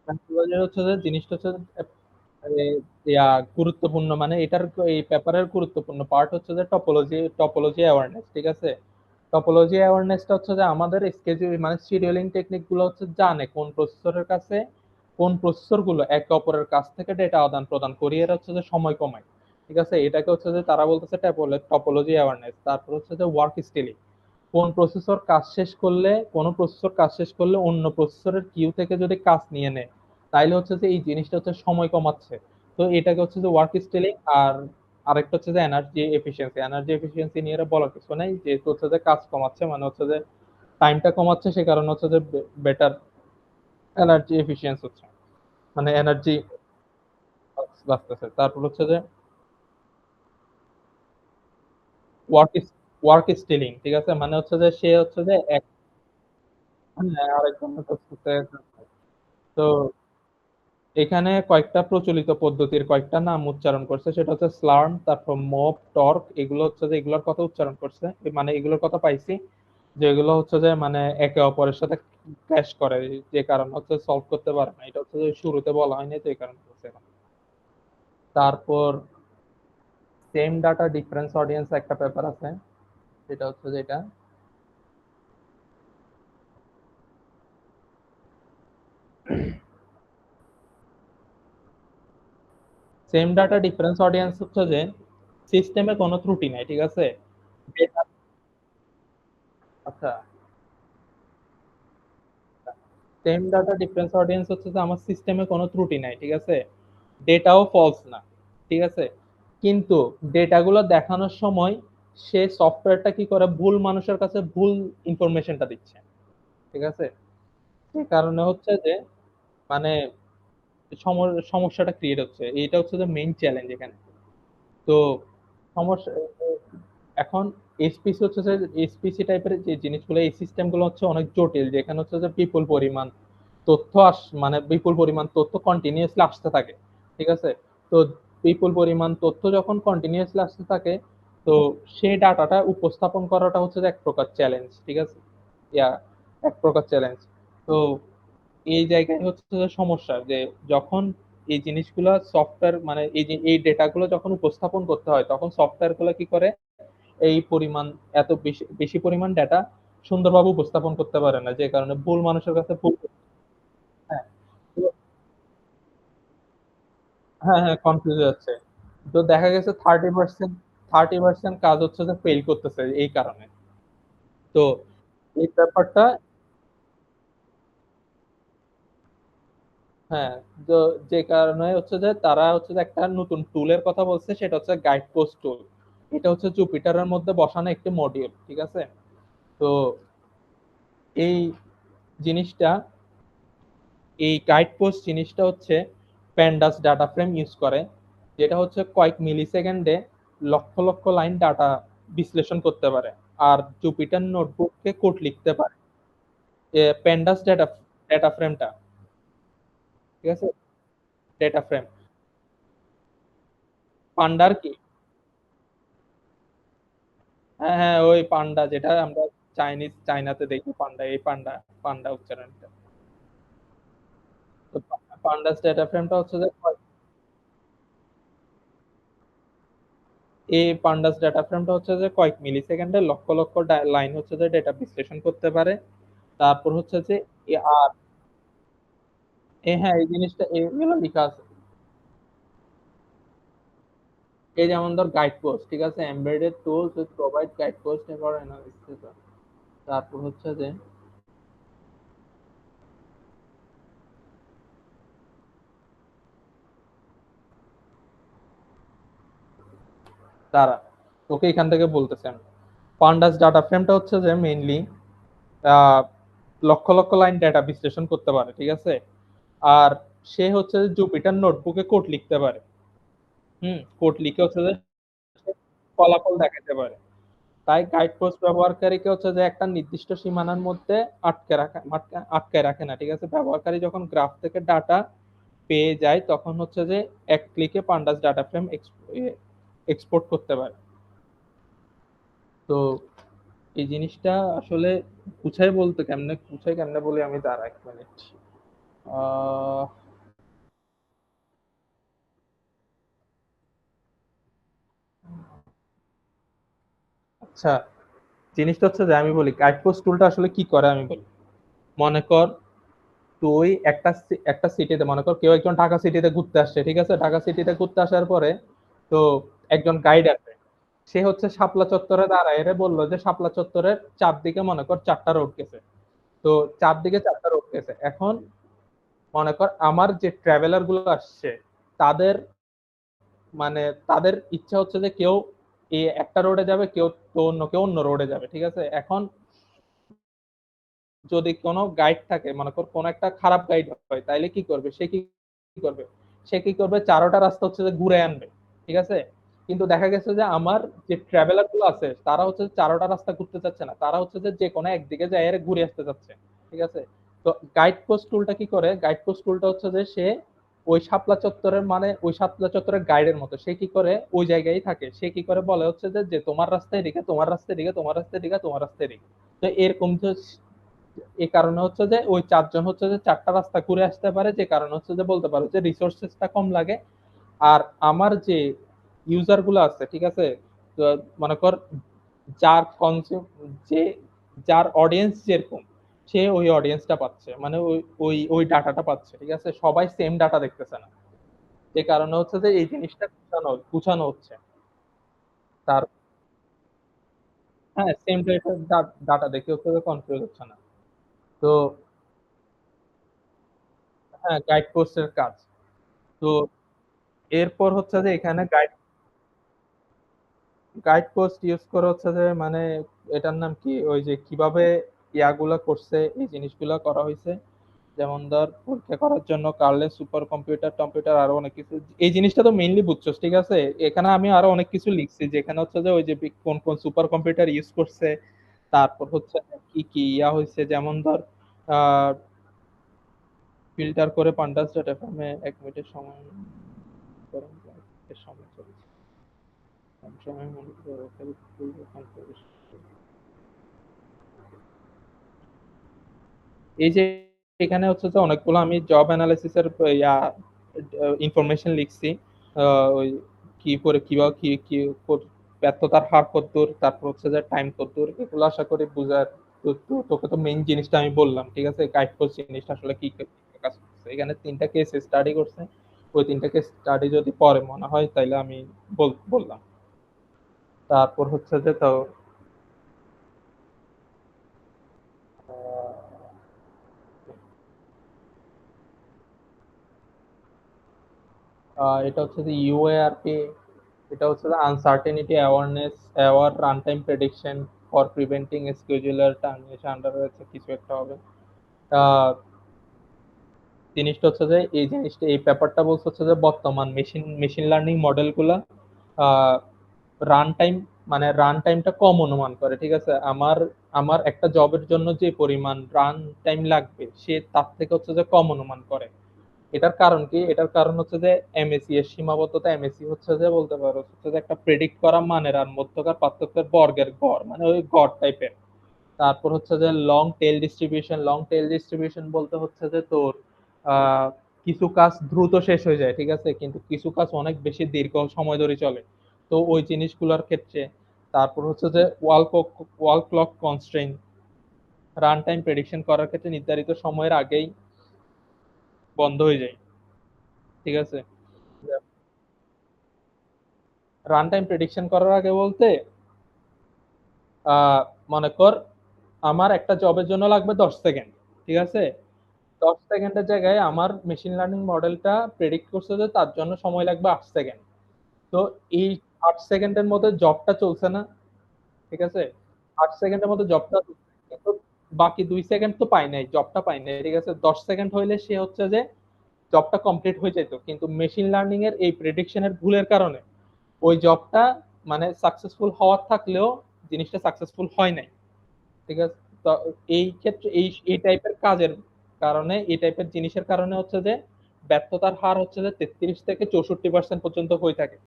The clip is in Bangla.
মেথোডোলজি হচ্ছে যে জিনিসটা হচ্ছে এ ইয়া গুরুত্বপূর্ণ মানে এটার এই পেপারের গুরুত্বপূর্ণ পার্ট হচ্ছে যে টপোলজি অ্যাওয়ারনেস, ঠিক আছে? টপোলজি অ্যাওয়ারনেসটা হচ্ছে যে আমাদের স্কেডিউল মানে শিডিউলিং টেকনিক গুলো হচ্ছে জানে কোন প্রসেসরের কাছে কোন প্রসেসর গুলো একে অপরের কাছ থেকে ডেটা আদান প্রদান করিয়ে এরা হচ্ছে যে সময় কমায়, ঠিক আছে? এটাকে হচ্ছে যে তারা বলতেছে টপোলজি অ্যাওয়ারনেস। তারপর হচ্ছে যে ওয়ার্ক স্টিলিং, কোন প্রসেসর কাজ শেষ করলে অন্য প্রসেসরের কিউ থেকে যদি কাজ নিয়ে নেয় তাইলে হচ্ছে যে এই জিনিসটা হচ্ছে সময় কমাচ্ছে। তো এটাকে হচ্ছে যে ওয়ার্ক স্টিলিং। আর আরেকটা হচ্ছে যে এনার্জি এফিসিয়েন্সি নিয়ে এরা বলার কিছু নাই, যেহেতু হচ্ছে যে কাজ কমাচ্ছে মানে হচ্ছে যে টাইমটা কমাচ্ছে, সে কারণে হচ্ছে যে বেটার এনার্জি এফিসিয়েন্স হচ্ছে, মানে এনার্জি বাঁচতেছে। তারপর হচ্ছে যে ওয়ার্ক ওয়ার্ক স্টিলিং, ঠিক আছে? মানে হচ্ছে যে সে হচ্ছে যে আরেকজনের কাছ থেকে। তো এখানে কয়েকটা প্রচলিত পদ্ধতির কয়েকটা নাম উচ্চারণ করছে, সেটা হচ্ছে স্লার্ম, তারপর মোপ, টর্ক। এগুলো হচ্ছে যে এগুলোর কথা উচ্চারণ করছে, মানে এগুলোর কথা পাইছি যে এগুলো হচ্ছে যে মানে একে অপরের সাথে ক্ল্যাশ করে, যে কারণ হচ্ছে সলভ করতে পারে না। এটা হচ্ছে যে শুরুতে বলা হয়নি, তো এই কারণে বলছে এখন। তারপর সেম ডাটা ডিফারেন্স অডিয়েন্স একটা পেপার আছে, সেটা হচ্ছে যে এটা সেম ডাটা ডিফারেন্স অডিয়েন্স হচ্ছে যে সিস্টেমে কোনো ত্রুটি নাই, ঠিক আছে? Data- আচ্ছা, সেম ডাটা ডিফারেন্স অডিয়েন্স হচ্ছে যে আমার সিস্টেমে কোনো ত্রুটি নাই, ঠিক আছে? ডেটাও ফলস না, ঠিক আছে? কিন্তু ডেটাগুলো দেখানোর সময় সে সফটওয়্যারটা কি করে ভুল মানুষের কাছে ভুল ইনফরমেশনটা দিচ্ছে, ঠিক আছে? এই কারণে হচ্ছে যে মানে সমস্যাটা ক্রিয়েট হচ্ছে, এইটা হচ্ছে যে মেইন চ্যালেঞ্জ এখানে। তো সমস্যা এখন এসপিসি হচ্ছে যে এসপিসি টাইপের যে জিনিসগুলো, এই সিস্টেমগুলো হচ্ছে অনেক জটিল, যেখানে হচ্ছে যে বিপুল পরিমাণ তথ্য কন্টিনিউয়াসলি আসতে থাকে, ঠিক আছে? তো বিপুল পরিমাণ তথ্য যখন কন্টিনিউয়াসলি আসতে থাকে, তো সেই ডাটাটা উপস্থাপন করাটা হচ্ছে যে এক প্রকার চ্যালেঞ্জ, ঠিক আছে? ইয়া এক প্রকার চ্যালেঞ্জ। তো এই জায়গায় হচ্ছে যে সমস্যা যে যখন এই জিনিসগুলো সফটওয়্যার মানে এই ডেটাগুলো যখন উপস্থাপন করতে হয় তখন সফটওয়্যার গুলো কি করে এই পরিমাণ এত বেশি বেশি পরিমাণ ডেটা সুন্দরভাবে উপস্থাপন করতে পারে না, যে কারণে ভুল মানুষের কাছে ভুল। হ্যাঁ, তো হ্যাঁ কনফিউজ যাচ্ছে। তো দেখা গেছে 30% কাজ হচ্ছে যে ফেল করতেছে এই কারণে। তো এই ব্যাপারটা, হ্যাঁ, তো যে কারণে হচ্ছে যে তারা হচ্ছে যে একটা নতুন টুলের কথা বলছে, সেটা হচ্ছে গাইড পোস্ট টুল। এটা হচ্ছে জুপিটারের মধ্যে বসানো একটি মডিউল, ঠিক আছে? তো এই জিনিসটা এই গাইড পোস্ট জিনিসটা হচ্ছে প্যান্ডাস ডাটা ফ্রেম ইউজ করে, যেটা হচ্ছে কয়েক মিলি সেকেন্ডে লক্ষ লক্ষ লাইন ডাটা বিশ্লেষণ করতে পারে আর জুপিটার নোটবুককে কোড লিখতে পারে। প্যান্ডাস ডেটা ফ্রেমটা, ঠিক আছে? ডেটা ফ্রেম পান্ডার কি? হ্যাঁ ওই পান্ডা যেটা আমরা চাইনাতে দেখি, পান্ডা, এই পান্ডা, পান্ডা উচ্চারণটা। তো পান্ডাস ডেটা ফ্রেমটা হচ্ছে যে এই পান্ডাস ডেটা ফ্রেমটা হচ্ছে যে কয়েক মিলি সেকেন্ডে লক্ষ লক্ষ লাইন হচ্ছে যে ডেটা বিশ্লেষণ করতে পারে। তারপর হচ্ছে যে আর হ্যাঁ এই জিনিসটা এগুলো লেখা আছে। এই যেমন ধর গাইড পোস্ট, ঠিক আছে? Embedded tools with provide guide post for analysis. তারপর হচ্ছে যে তারা তোকে এখান থেকে বলতেছেন পান্ডাস ডাটা ফ্রেমটা হচ্ছে যে মেইনলি আহ লক্ষ লক্ষ লাইন ডেটা বিশ্লেষণ করতে পারে, ঠিক আছে? আর সে হচ্ছে যে জুপিটার নোটবুকে কোড লিখতে পারে। কোড লিখে হচ্ছে যে ফলাফল দেখাতে পারে। তাই গাইড পোস্ট ব্যবহারকারীকে হচ্ছে যে একটা নির্দিষ্ট সীমানার মধ্যে আটকে রাখে না, ঠিক আছে? ব্যবহারকারী যখন গ্রাফ থেকে ডাটা পেয়ে যায় তখন হচ্ছে যে এক ক্লিকে পান্ডাস ডাটা ফ্রেম এক্সপোর্ট করতে পারে। তো এই জিনিসটা আসলে গুছাই কেমনে বলি আমি, তার 1 মিনিট। আহ, আচ্ছা, জিনিসটা হচ্ছে যে আমি বলি গাইড পোস্ট টুলটা আসলে কি করে আমি বলি। মনে কর তুই একটা সিটিতে, মনে কর কেউ একজন ঢাকা সিটিতে ঘুরতে আসছে, ঠিক আছে? ঢাকা সিটিতে ঘুরতে আসার পরে তো একজন গাইড আছে, সে হচ্ছে শাপলা চত্বরে দাঁড়ায় এরে বললো যে শাপলা চত্বরের চারদিকে মনে কর চারটা রোড গেছে। তো চারদিকে চারটা রোড গেছে। এখন মনে কর আমার যে ট্রাভেলার গুলো আসছে তাদের, মানে তাদের ইচ্ছা হচ্ছে যে কেউ এই একটা রোডে যাবে, কেউ অন্য রোডে যাবে, ঠিক আছে? এখন যদি কোনো গাইড থাকে, মনে কর কোনো একটা খারাপ গাইড হয়, তাইলে কি করবে সে, কি করবে সে, কি করবে চারোটা রাস্তা হচ্ছে যে ঘুরে আনবে, ঠিক আছে? কিন্তু দেখা গেছে যে আমার যে ট্রাভেলার গুলো আছে তারা হচ্ছে যে চারোটা রাস্তা ঘুরতে চাচ্ছে না, তারা হচ্ছে যে যে কোনো একদিকে যায় এর ঘুরে আসতে চাচ্ছে, ঠিক আছে? তো গাইড পোস্ট টুলটা কি করে, গাইড পোস্ট টুলটা হচ্ছে যে সে ওই শাপলা চত্বরের, মানে ওই শাপলা চত্বরের গাইডের মতো, সে কি করে ওই জায়গায় থাকে, সে কি করে বলে হচ্ছে যে যে তোমার রাস্তায় এদিকে, তোমার রাস্তায় এদিকে, তোমার রাস্তায় এদিকে, তোমার রাস্তায় এদিকে। তো এরকম তো এই কারণে হচ্ছে যে ওই চারজন হচ্ছে যে চারটা রাস্তা ঘুরে আসতে পারে, যে কারণে হচ্ছে যে বলতে পারো যে রিসোর্সেসটা কম লাগে। আর আমার যে ইউজার গুলো আছে, ঠিক আছে, তো মনে কর যার কনজিউম, যে যার অডিয়েন্স যেরকম, সে ওই অডিয়েন্সটা পাচ্ছে, মানে ওই ওই ওই ডাটাটা পাচ্ছে, ঠিক আছে? সবাই সেম ডাটা দেখতেছে না, যে কারণে হচ্ছে যে এই জিনিসটা গুছানো হচ্ছে তার। হ্যাঁ, সেম টাইপের ডাটা দেখে হচ্ছে কনফিউজ হচ্ছে না। তো হ্যাঁ, গাইড পোস্টের কাজ। তো এরপর হচ্ছে যে এখানে গাইড গাইড পোস্ট ইউজ করে হচ্ছে যে, মানে এটার নাম কি, ওই যে কিভাবে ইয়াগুলা করছে, এই জিনিসগুলা করা হয়েছে। যেমন ধর পরীক্ষা করার জন্য কার্লে সুপার কম্পিউটার টম্পিউটার আরো অনেক কিছু, এই জিনিসটা তো মেইনলি বুঝছস, ঠিক আছে? এখানে আমি আরো অনেক কিছু লিখছি, যেখানে হচ্ছে যে ওই যে কোন কোন সুপার কম্পিউটার ইউজ করছে, তারপর হচ্ছে কি কি ইয়া হয়েছে, যেমন ধর আহ ফিল্টার করে পান্ডাস ডট এফএম এ 1 মিনিটের সময় সময় চলছে। সময় মনে করে এই যে এখানে হচ্ছে যে অনেকগুলো আমি জব অ্যানালিসিস এর ইয়া ইনফরমেশন লিখছি। ওই কি করে কিভাবে কি কি ব্যর্থতার হার কতদূর, তারপর হচ্ছে যে টাইম কতদূর, এগুলো আশা করি বুঝার। তোকে তো মেইন জিনিসটা আমি বললাম, ঠিক আছে? গাইড পোস্ট জিনিসটা আসলে কি কাজ করছে, এখানে 3টা কেস স্টাডি করছে। ওই 3টা কেস স্টাডি যদি পরে মনে হয় তাইলে আমি বললাম। তারপর হচ্ছে যে তো এটা হচ্ছে যে ইউএআরপি, এটা হচ্ছে যে uncertainty awareness, aware run time prediction for preventing scheduler termination under কিছু একটা হবে। আহ, জিনিসটা হচ্ছে যে এই জিনিসটা, এই ব্যাপারটা বলছে হচ্ছে যে বর্তমান মেশিন লার্নিং মডেলগুলা রান টাইম, মানে রান টাইমটা কম অনুমান করে, ঠিক আছে? আমার আমার একটা জবের জন্য যে পরিমাণ রান টাইম লাগবে সে তার থেকে হচ্ছে যে কম অনুমান করে। এটার কারণ কি, এটার কারণ হচ্ছে যে এমএসি এর সীমাবদ্ধতা। এমএসি হচ্ছে যে বলতে পারো হচ্ছে যে একটা প্রেডিক্ট করা মানের আর মধ্যকার পার্থক্যের বর্গের গড়, মানে ওই গড় টাইপের। তারপর হচ্ছে যে লং টেল ডিস্ট্রিবিউশন বলতে হচ্ছে যে তোর আহ কিছু কাজ দ্রুত শেষ হয়ে যায়, ঠিক আছে, কিন্তু কিছু কাজ অনেক বেশি দীর্ঘ সময় ধরে চলে। তো ওই জিনিসগুলোর ক্ষেত্রে। তারপর হচ্ছে যে wall clock constrain, run time prediction করার ক্ষেত্রে নির্ধারিত সময়ের আগেই বন্ধ হয়ে যায়, ঠিক আছে? রান টাইম প্রেডিকশন করার আগে বলতে আহ, মনে কর আমার একটা জবের জন্য লাগবে 10 সেকেন্ড, ঠিক আছে? 10 সেকেন্ডের জায়গায় আমার মেশিন লার্নিং মডেলটা প্রেডিক্ট করছে যে তার জন্য সময় লাগবে 8 সেকেন্ড। তো এই 8 সেকেন্ডের মধ্যে জবটা চলছে না, ঠিক আছে? 8 সেকেন্ডের মধ্যে জবটা, কিন্তু বাকি 2 সেকেন্ড তো পাই নাই, জবটা পাই নাই, ঠিক আছে? 10 সেকেন্ড হইলে সে হচ্ছে যে জবটা কমপ্লিট হয়ে যেত, কিন্তু মেশিন লার্নিং এর এই প্রেডিকশনের ভুলের কারণে ওই জবটা, মানে সাকসেসফুল হওয়ার থাকলেও জিনিসটা সাকসেসফুল হয় নাই, ঠিক আছে? তো এই ক্ষেত্রে এই টাইপের কাজের কারণে, এই টাইপের জিনিসের কারণে হচ্ছে যে ব্যর্থতার হার হচ্ছে যে 33 থেকে 64% পর্যন্ত হয়ে থাকে।